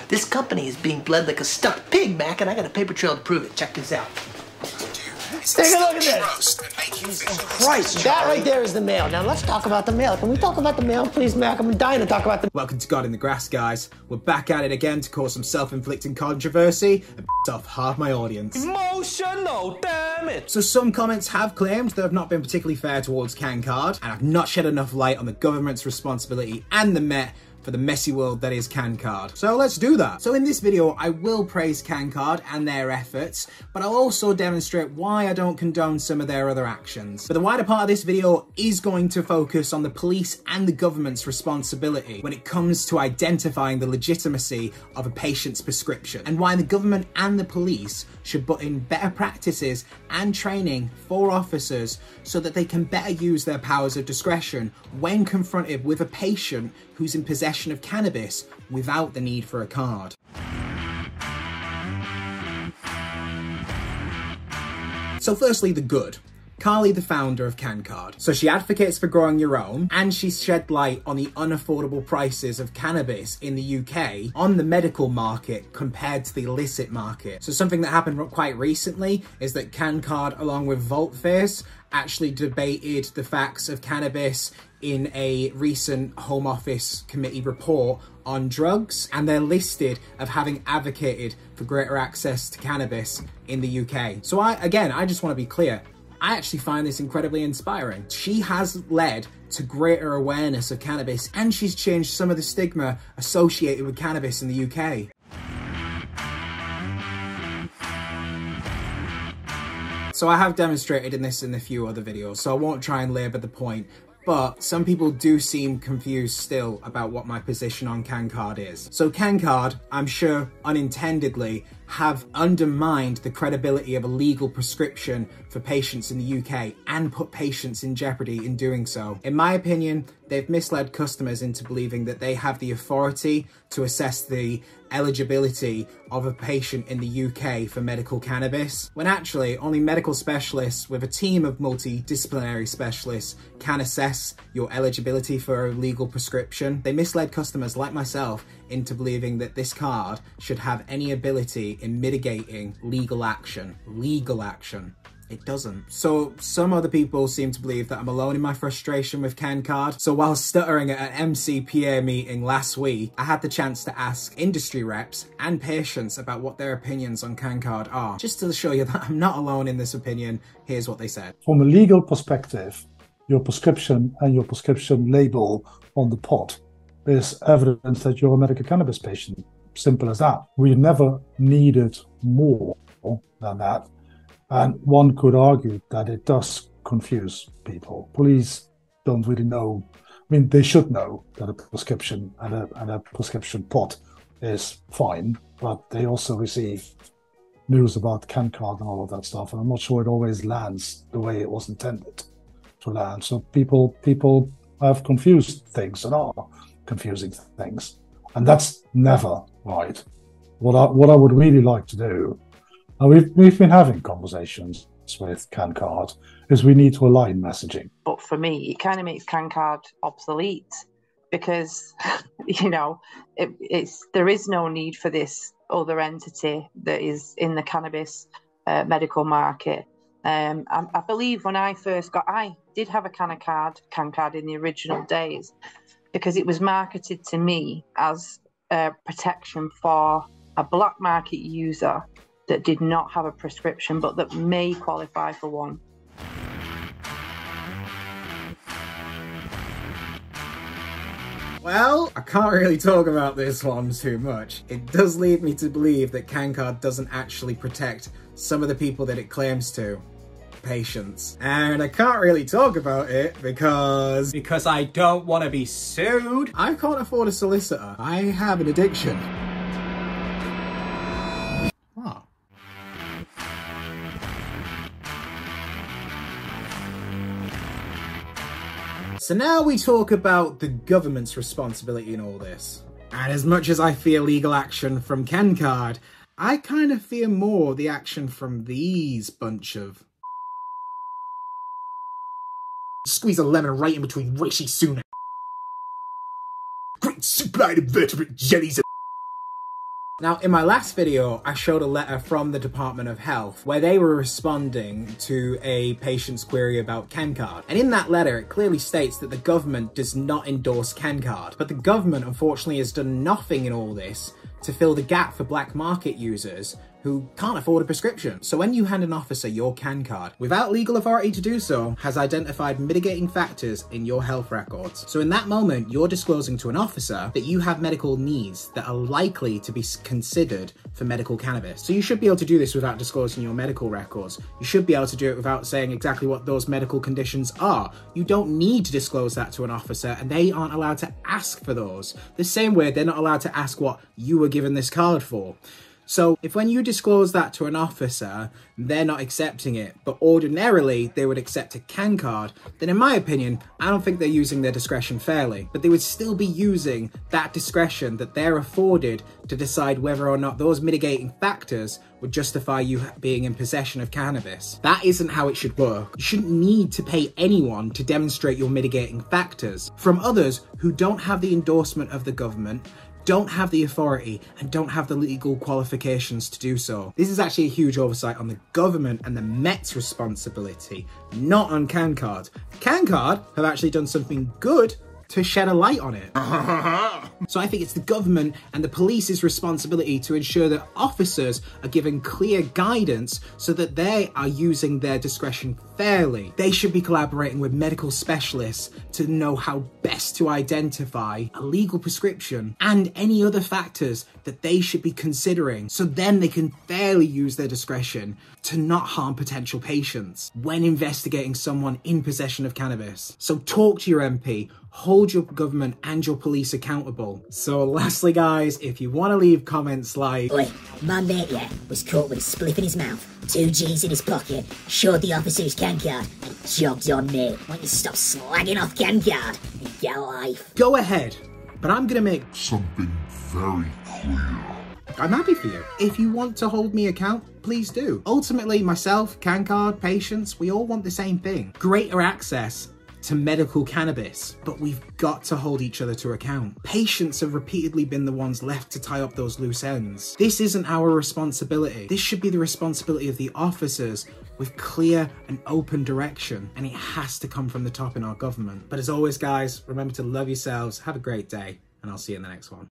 This company is being bled like a stuck pig, Mac, and I got a paper trail to prove it. Check this out. Take a look at this. Jesus Christ, that right there is the mail. Now let's talk about the mail. Can we talk about the mail, please, Mac? I'm dying to talk about the... Welcome to God in the Grass, guys. We're back at it again to cause some self-inflicting controversy and off half my audience. Emotional, damn it! So some comments have claimed that I've not been particularly fair towards CanCard, and I've not shed enough light on the government's responsibility and the Met for the messy world that is CanCard. So let's do that. So in this video, I will praise CanCard and their efforts, but I'll also demonstrate why I don't condone some of their other actions. But the wider part of this video is going to focus on the police and the government's responsibility when it comes to identifying the legitimacy of a patient's prescription, and why the government and the police should put in better practices and training for officers so that they can better use their powers of discretion when confronted with a patient who's in possession of cannabis without the need for a card. So firstly, the good. Carly, the founder of CanCard. So she advocates for growing your own, and she's shed light on the unaffordable prices of cannabis in the UK on the medical market compared to the illicit market. So something that happened quite recently is that CanCard, along with Voltface, actually debated the facts of cannabis in a recent Home Office committee report on drugs, and they're listed of having advocated for greater access to cannabis in the UK. So I just want to be clear. I actually find this incredibly inspiring. She has led to greater awareness of cannabis, and she's changed some of the stigma associated with cannabis in the UK. So I have demonstrated this in a few other videos, so I won't try and labour the point, but some people do seem confused still about what my position on CanCard is. So CanCard, I'm sure unintendedly, have undermined the credibility of a legal prescription for patients in the UK and put patients in jeopardy in doing so. In my opinion, they've misled customers into believing that they have the authority to assess the eligibility of a patient in the UK for medical cannabis, when actually only medical specialists with a team of multidisciplinary specialists can assess your eligibility for a legal prescription. They misled customers like myself into believing that this card should have any ability in mitigating legal action. It doesn't. So some other people seem to believe that I'm alone in my frustration with CanCard. So while stuttering at an MCPA meeting last week, I had the chance to ask industry reps and patients about what their opinions on CanCard are. Just to show you that I'm not alone in this opinion, here's what they said. From a legal perspective, your prescription and your prescription label on the pot is evidence that you're a medical cannabis patient. Simple as that. We never needed more than that. And one could argue that it does confuse people. Police don't really know. I mean, they should know that a prescription and a prescription pot is fine, but they also receive news about CanCard and all of that stuff. And I'm not sure it always lands the way it was intended to land. So people have confused things and are confusing things. And that's never right. What I would really like to do, and we've been having conversations with CanCard, is we need to align messaging. But for me, it kind of makes CanCard obsolete because, you know, there is no need for this other entity that is in the cannabis medical market. I believe when I did have a CanCard in the original days, because it was marketed to me as protection for a black market user that did not have a prescription but that may qualify for one. Well, I can't really talk about this one too much. It does lead me to believe that CanCard doesn't actually protect some of the people that it claims to. Patients. And I can't really talk about it because I don't want to be sued. I can't afford a solicitor. I have an addiction. Oh. So now we talk about the government's responsibility in all this. And as much as I fear legal action from CanCard, I kind of fear more the action from these bunch of... Squeeze a lemon right in between Rishi Sunak. Great supply of vertebrate jellies. Now, in my last video, I showed a letter from the Department of Health where they were responding to a patient's query about CanCard. And in that letter, it clearly states that the government does not endorse CanCard. But the government, unfortunately, has done nothing in all this to fill the gap for black market users who can't afford a prescription. So when you hand an officer your CanCard, without legal authority to do so, has identified mitigating factors in your health records. So in that moment, you're disclosing to an officer that you have medical needs that are likely to be considered for medical cannabis. So you should be able to do this without disclosing your medical records. You should be able to do it without saying exactly what those medical conditions are. You don't need to disclose that to an officer, and they aren't allowed to ask for those. The same way they're not allowed to ask what you were given this card for. So if when you disclose that to an officer, they're not accepting it, but ordinarily they would accept a CanCard, then in my opinion, I don't think they're using their discretion fairly. But they would still be using that discretion that they're afforded to decide whether or not those mitigating factors would justify you being in possession of cannabis. That isn't how it should work. You shouldn't need to pay anyone to demonstrate your mitigating factors from others who don't have the endorsement of the government, don't have the authority, and don't have the legal qualifications to do so. This is actually a huge oversight on the government and the Met's responsibility, not on CanCard. CanCard have actually done something good to shed a light on it. So I think it's the government and the police's responsibility to ensure that officers are given clear guidance so that they are using their discretion fairly. They should be collaborating with medical specialists to know how best to identify a legal prescription and any other factors that they should be considering, so then they can fairly use their discretion to not harm potential patients when investigating someone in possession of cannabis. So talk to your MP, hold your government and your police accountable. So lastly guys, if you want to leave comments like, "Oi, my mate, yeah, was caught with a spliff in his mouth, 2 G's in his pocket, showed the officer his CanCard, and jogged on me. Why don't you stop slagging off CanCard and get a life?" go ahead, but I'm gonna make something very clear. I'm happy for you. If you want to hold me account, please do. Ultimately, myself, CanCard, patients, we all want the same thing. Greater access to medical cannabis, but we've got to hold each other to account. Patients have repeatedly been the ones left to tie up those loose ends. This isn't our responsibility. This should be the responsibility of the officers with clear and open direction, and it has to come from the top in our government. But as always guys, remember to love yourselves, have a great day, and I'll see you in the next one.